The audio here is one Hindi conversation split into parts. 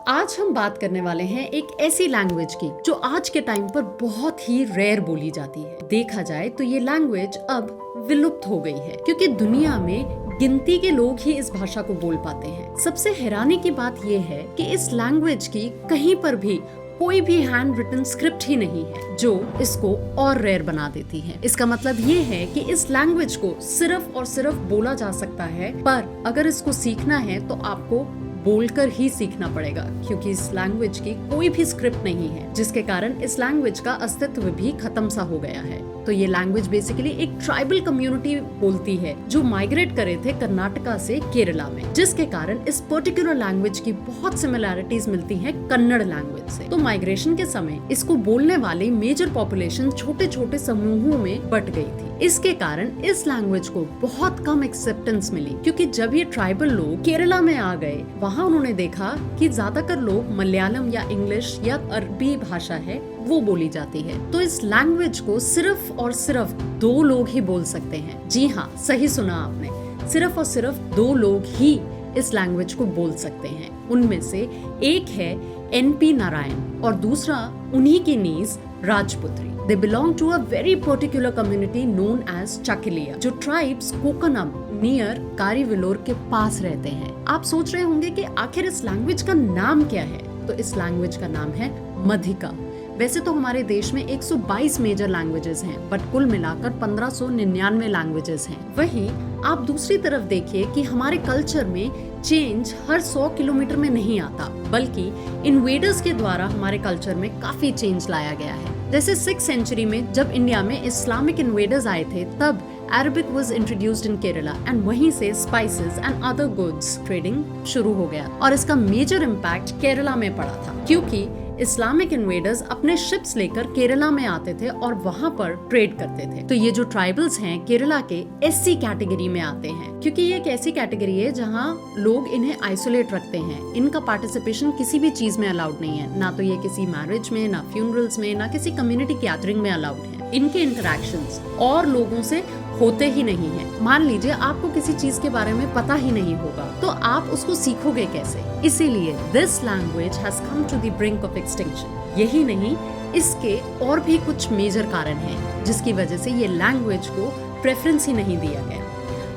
आज हम बात करने वाले हैं एक ऐसी लैंग्वेज की जो आज के टाइम पर बहुत ही रेयर बोली जाती है। देखा जाए तो ये लैंग्वेज अब विलुप्त हो गई है क्योंकि दुनिया में गिनती के लोग ही इस भाषा को बोल पाते हैं। सबसे हैरानी की बात यह है कि इस लैंग्वेज की कहीं पर भी कोई भी हैंड रिटन स्क्रिप्ट ही नहीं है जो इसको और रेयर बना देती है। इसका मतलब ये है कि इस लैंग्वेज को सिर्फ और सिर्फ बोला जा सकता है, पर अगर इसको सीखना है तो आपको बोलकर ही सीखना पड़ेगा क्योंकि इस लैंग्वेज की कोई भी स्क्रिप्ट नहीं है, जिसके कारण इस लैंग्वेज का अस्तित्व भी खत्म सा हो गया है। तो ये लैंग्वेज बेसिकली एक ट्राइबल कम्युनिटी बोलती है जो माइग्रेट करे थे कर्नाटका से केरला में, जिसके कारण इस पर्टिकुलर लैंग्वेज की बहुत सिमिलैरिटीज मिलती हैं कन्नड़ लैंग्वेज से। तो माइग्रेशन के समय इसको बोलने वाली मेजर पॉपुलेशन छोटे छोटे समूहों में बट गई थी। इसके कारण इस लैंग्वेज को बहुत कम एक्सेप्टेंस मिली क्योंकि जब ये ट्राइबल लोग केरला में आ गए, वहाँ उन्होंने देखा कि ज्यादातर लोग मलयालम या इंग्लिश या अरबी भाषा है वो बोली जाती है। तो इस लैंग्वेज को सिर्फ और सिर्फ 2 लोग ही बोल सकते हैं। जी हाँ, सही सुना आपने, सिर्फ और सिर्फ 2 लोग ही इस लैंग्वेज को बोल सकते हैं। उनमें से एक है NP नारायण और दूसरा उन्हीं की नीज राजपुत्री। They belong to a very particular community known as Chakiliya, जो ट्राइब्स कोकनम नियर कारीविलोर के पास रहते हैं। आप सोच रहे होंगे कि आखिर इस लैंग्वेज का नाम क्या है, तो इस लैंग्वेज का नाम है मधिका। वैसे तो हमारे देश में 122 मेजर लैंग्वेजेस हैं, बट कुल मिलाकर 1599 लैंग्वेजेस हैं। वहीं आप दूसरी तरफ देखिए कि हमारे कल्चर में चेंज हर 100 किलोमीटर में नहीं आता, बल्कि इन्वेडर्स के द्वारा हमारे कल्चर में काफी चेंज लाया गया है। जैसे 6th सेंचुरी में जब इंडिया में इस्लामिक इन्वेडर्स आए थे, तब Arabic was introduced in Kerala and वहीं से spices and other goods trading शुरू हो गया और इसका मेजर इम्पैक्ट केरला में पड़ा था क्योंकि इस्लामिक इन्वेडर्स अपने शिप्स लेकर केरला में आते थे और वहाँ पर ट्रेड करते थे। तो ये जो ट्राइबल्स हैं केरला के SC कैटेगरी में आते हैं क्योंकि ये एक ऐसी कैटेगरी है जहाँ लोग इन्हें आइसोलेट रखते हैं। इनका पार्टिसिपेशन किसी भी चीज में अलाउड नहीं है, ना तो ये किसी मैरिज में, ना फ्यूनरल्स में, ना किसी कम्युनिटी गैदरिंग में अलाउड है। इनके इंटरेक्शंस और लोगों से होते ही नहीं है। मान लीजिए आपको किसी चीज के बारे में पता ही नहीं होगा तो आप उसको सीखोगे कैसे? इसीलिए this language has come to the brink of extinction. यही नहीं, इसके और भी कुछ मेजर कारण हैं जिसकी वजह से ये लैंग्वेज को प्रेफरेंस ही नहीं दिया गया।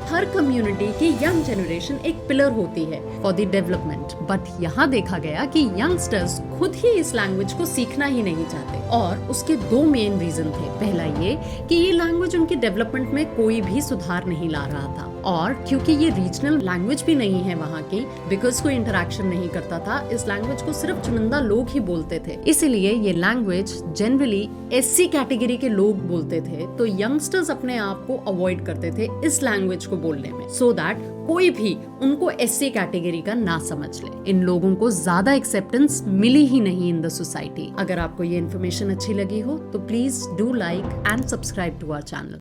हर कम्युनिटी की यंग जनरेशन एक पिलर होती है फॉर द डेवलपमेंट, बट यहाँ देखा गया कि यंगस्टर्स खुद ही इस लैंग्वेज को सीखना ही नहीं चाहते और उसके 2 मेन रीजन थे। पहला ये कि ये लैंग्वेज उनकी डेवलपमेंट में कोई भी सुधार नहीं ला रहा था, और क्योंकि ये रीजनल लैंग्वेज भी नहीं है वहाँ की, बिकॉज कोई इंटरेक्शन नहीं करता था, इस लैंग्वेज को सिर्फ चुनिंदा लोग ही बोलते थे। इसीलिए ये लैंग्वेज जनरली SC कैटेगरी के लोग बोलते थे, तो यंगस्टर्स अपने आप को अवॉइड करते थे इस लैंग्वेज को बोलने में, सो दैट कोई भी उनको SC कैटेगरी का ना समझ ले। इन लोगों को ज्यादा एक्सेप्टेंस मिली ही नहीं इन द सोसाइटी। अगर आपको ये इन्फॉर्मेशन अच्छी लगी हो तो please do like and subscribe to our channel.